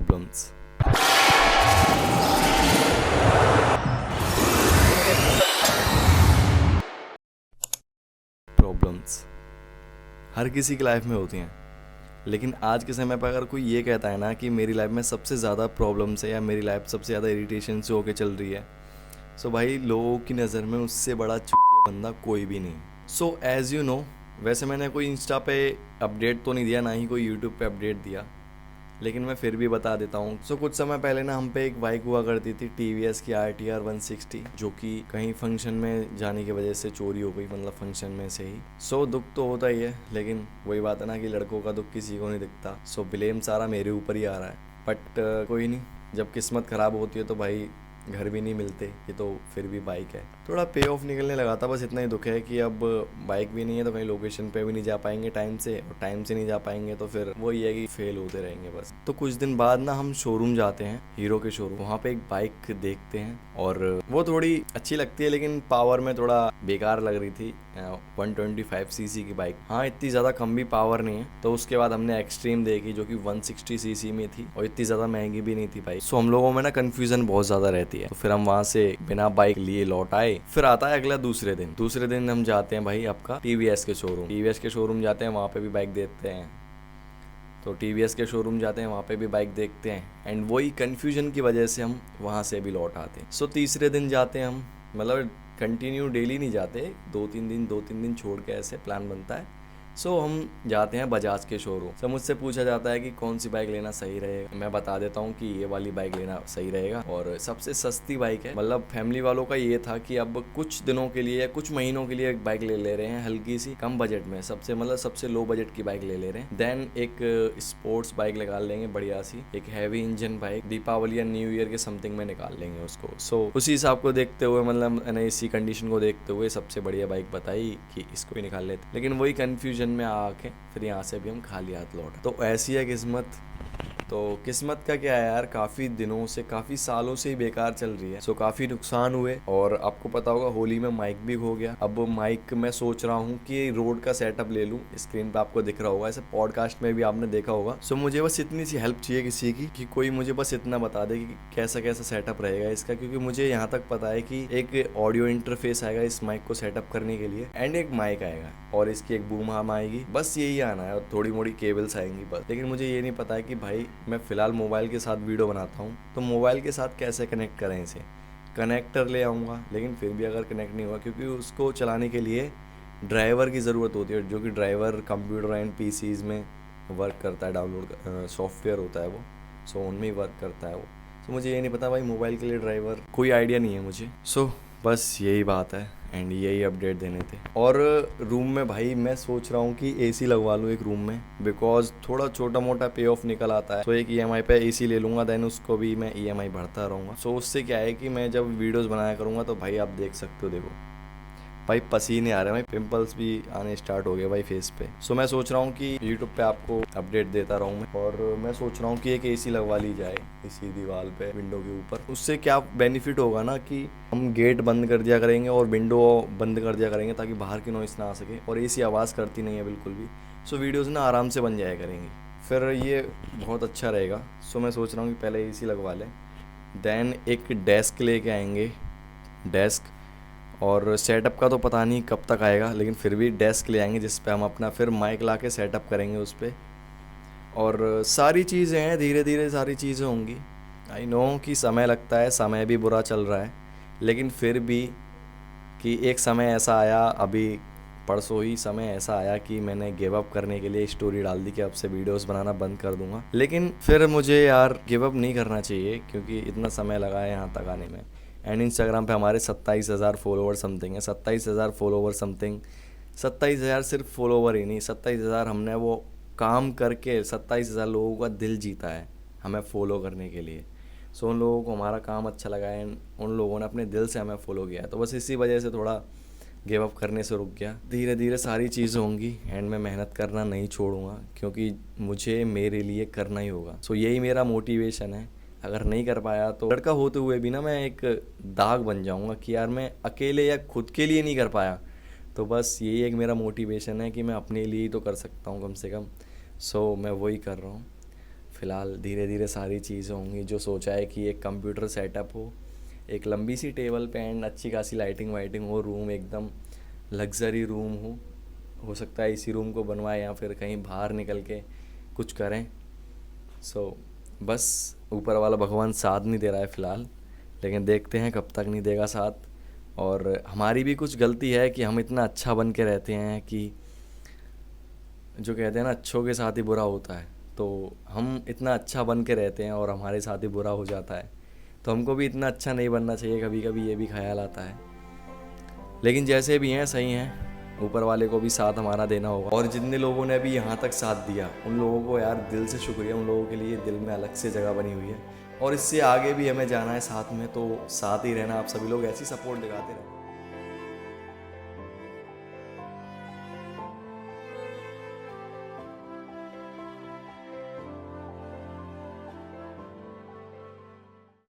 Problems. Problems हर किसी की life में होती हैं, लेकिन आज के समय पर अगर कोई ये कहता है ना कि मेरी लाइफ में सबसे ज़्यादा प्रॉब्लम्स है या मेरी लाइफ सबसे ज़्यादा इरिटेशन से होके चल रही है, सो भाई लोगों की नज़र में उससे बड़ा चूतिया बंदा कोई भी नहीं। सो एज़ यू नो, वैसे मैंने कोई इंस्टा पे अपडेट तो नहीं दिया, ना ही कोई यूट्यूब पे अपडेट दिया, लेकिन मैं फिर भी बता देता हूँ। सो कुछ समय पहले ना हम पे एक बाइक हुआ करती थी TVS की RTR 160, जो कि कहीं फंक्शन में जाने की वजह से चोरी हो गई, मतलब फंक्शन में से ही। सो दुख तो होता ही है, लेकिन वही बात है ना कि लड़कों का दुख किसी को नहीं दिखता। सो ब्लेम सारा मेरे ऊपर ही आ रहा है, बट कोई नहीं, जब किस्मत ख़राब होती है तो भाई घर भी नहीं मिलते, ये तो फिर भी बाइक है। थोड़ा पे ऑफ निकलने लगा था, बस इतना ही दुख है कि अब बाइक भी नहीं है तो कहीं लोकेशन पे भी नहीं जा पाएंगे टाइम से, और टाइम से नहीं जा पाएंगे तो फिर वही है कि फेल होते रहेंगे बस। तो कुछ दिन बाद ना हम शोरूम जाते हैं, हीरो के शोरूम, वहाँ पे एक बाइक देखते हैं और वो थोड़ी अच्छी लगती है, लेकिन पावर में थोड़ा बेकार लग रही थी। 125cc की बाइक, हाँ इतनी ज़्यादा कम भी पावर नहीं है। तो उसके बाद हमने एक्सट्रीम देखी जो कि 160cc में थी और इतनी ज़्यादा महंगी भी नहीं थी बाइक। सो हम लोगों में ना कन्फ्यूज़न बहुत ज़्यादा रहती है, तो फिर हम वहाँ से बिना बाइक लिए लौट आए। फिर आता है अगला दूसरे दिन हम जाते हैं भाई आपका TVS के शोरूम। TVS के शोरूम जाते हैं, वहाँ पे भी बाइक देखते हैं। तो TVS के शोरूम जाते हैं, वहाँ पे भी बाइक देखते हैं, एंड वही कन्फ्यूजन की वजह से हम वहाँ से भी लौट आते हैं। सो तीसरे दिन जाते हैं हम, मतलब कंटिन्यू डेली नहीं जाते, 2-3 दिन छोड़ के ऐसे प्लान बनता है। सो हम जाते हैं बजाज के शोरूम। सो मुझसे पूछा जाता है कि कौन सी बाइक लेना सही रहेगा। मैं बता देता हूँ कि ये वाली बाइक लेना सही रहेगा और सबसे सस्ती बाइक है। मतलब फैमिली वालों का ये था कि अब कुछ दिनों के लिए या कुछ महीनों के लिए एक बाइक ले रहे हैं, हल्की सी कम बजट में, सबसे लो बजट की बाइक ले रहे हैं। देन एक स्पोर्ट्स बाइक निकाल लेंगे बढ़िया सी, एक हैवी इंजन बाइक, दीपावली या न्यू ईयर के समथिंग में निकाल लेंगे उसको। सो उसी हिसाब को देखते हुए, मतलब इसी कंडीशन को देखते हुए सबसे बढ़िया बाइक बताई कि इसको ही निकाल लेते, लेकिन वही कंफ्यूजन में आके फिर यहाँ से भी हम खाली हाथ लौटे। तो ऐसी है किस्मत। तो किस्मत का क्या है यार, काफ़ी दिनों से, काफ़ी सालों से ही बेकार चल रही है। सो काफ़ी नुकसान हुए, और आपको पता होगा होली में माइक भी खो गया। अब माइक मैं सोच रहा हूँ कि रोड का सेटअप ले लूँ, स्क्रीन पे आपको दिख रहा होगा, ऐसे पॉडकास्ट में भी आपने देखा होगा। सो मुझे बस इतनी सी हेल्प चाहिए किसी की, कि कोई मुझे बस इतना बता दे कि कैसा कैसा सेटअप रहेगा इसका, क्योंकि मुझे यहाँ तक पता है कि एक ऑडियो इंटरफेस आएगा इस माइक को सेटअप करने के लिए, एंड एक माइक आएगा और इसकी एक बूम आर्म आएगी, बस यही आना है, और थोड़ी मोड़ी केबल्स आएंगी बस। लेकिन मुझे ये नहीं पता है कि भाई मैं फ़िलहाल मोबाइल के साथ वीडियो बनाता हूँ, तो मोबाइल के साथ कैसे कनेक्ट करें इसे। कनेक्टर ले आऊँगा, लेकिन फिर भी अगर कनेक्ट नहीं हुआ, क्योंकि उसको चलाने के लिए ड्राइवर की ज़रूरत होती है, जो कि ड्राइवर कंप्यूटर एंड PCs में वर्क करता है, डाउनलोड सॉफ्टवेयर होता है वो। सो उनमें ही वर्क करता है वो। सो मुझे ये नहीं पता भाई, मोबाइल के लिए ड्राइवर कोई आइडिया नहीं है मुझे। सो बस यही बात है, एंड यही अपडेट देने थे। और रूम में भाई मैं सोच रहा हूँ कि AC लगवा लूँ एक रूम में, बिकॉज थोड़ा छोटा मोटा पे ऑफ निकल आता है। तो एक EMI पे AC ले लूँगा, देन उसको भी मैं EMI भरता रहूँगा। सो उससे क्या है कि मैं जब वीडियोस बनाया करूँगा तो भाई आप देख सकते हो, देखो भाई पसीने आ रहे हैं भाई, पिंपल्स भी आने स्टार्ट हो गए भाई फेस पे। सो मैं सोच रहा हूँ कि यूट्यूब पे आपको अपडेट देता रहूँ मैं, और मैं सोच रहा हूँ कि एक AC लगवा ली जाए इसी दीवार पे, विंडो के ऊपर। उससे क्या बेनिफिट होगा ना कि हम गेट बंद कर दिया करेंगे और विंडो बंद कर दिया करेंगे, ताकि बाहर की नॉइस ना आ सके, और AC आवाज़ करती नहीं है बिल्कुल भी। सो वीडियोज़ ना आराम से बन जाया करेंगी, फिर ये बहुत अच्छा रहेगा। सो मैं सोच रहा हूँ कि पहले AC लगवा लें, देन एक डेस्क लेके आएंगे, डेस्क। और सेटअप का तो पता नहीं कब तक आएगा, लेकिन फिर भी डेस्क ले आएंगे जिस पे हम अपना फिर माइक ला के सेटअप करेंगे उस पर। और सारी चीज़ें हैं, धीरे धीरे सारी चीज़ें होंगी। आई नो कि समय लगता है, समय भी बुरा चल रहा है, लेकिन फिर भी कि एक समय ऐसा आया, अभी परसों ही समय ऐसा आया कि मैंने गिव अप करने के लिए स्टोरी डाल दी कि अब से वीडियोस बनाना बंद कर दूंगा। लेकिन फिर मुझे यार गिव अप नहीं करना चाहिए, क्योंकि इतना समय लगा है यहाँ तक आने में। एंड इंस्टाग्राम पे हमारे 27,000 फॉलोवर समथिंग है, 27,000 फॉलोवर समथिंग। 27,000 सिर्फ फॉलोवर ही नहीं, 27,000 हमने वो काम करके 27,000 लोगों का दिल जीता है हमें फॉलो करने के लिए। सो उन लोगों को हमारा काम अच्छा लगा है, उन लोगों ने अपने दिल से हमें फॉलो किया है, तो बस इसी वजह से थोड़ा गिव अप करने से रुक गया। धीरे धीरे सारी चीज़ें होंगी, एंड मैं मेहनत करना नहीं छोड़ूंगा, क्योंकि मुझे मेरे लिए करना ही होगा। सो यही मेरा मोटिवेशन है। अगर नहीं कर पाया तो लड़का होते हुए भी ना मैं एक दाग बन जाऊंगा कि यार मैं अकेले या खुद के लिए नहीं कर पाया, तो बस यही एक मेरा मोटिवेशन है कि मैं अपने लिए ही तो कर सकता हूँ कम से कम। सो मैं वही कर रहा हूँ। फ़िलहाल धीरे धीरे सारी चीज़ें होंगी। जो सोचा है कि एक कंप्यूटर सेटअप हो, एक लंबी सी टेबल पे एंड अच्छी खासी लाइटिंग वाइटिंग हो, रूम एकदम लग्जरी रूम हो सकता है इसी रूम को बनवाए या फिर कहीं बाहर निकल के कुछ करें। बस ऊपर वाला भगवान साथ नहीं दे रहा है फ़िलहाल, लेकिन देखते हैं कब तक नहीं देगा साथ। और हमारी भी कुछ गलती है कि हम इतना अच्छा बन के रहते हैं कि जो कहते हैं ना, अच्छों के साथ ही बुरा होता है। तो हम इतना अच्छा बन के रहते हैं और हमारे साथ ही बुरा हो जाता है। तो हमको भी इतना अच्छा नहीं बनना चाहिए, कभी कभी ये भी ख्याल आता है। लेकिन जैसे भी हैं सही हैं, ऊपर वाले को भी साथ हमारा देना होगा। और जितने लोगों ने अभी यहाँ तक साथ दिया उन लोगों को यार दिल से शुक्रिया। उन लोगों के लिए दिल में अलग से जगह बनी हुई है और इससे आगे भी हमें जाना है साथ में। तो साथ ही रहना, आप सभी लोग ऐसी सपोर्ट दिखाते रहें।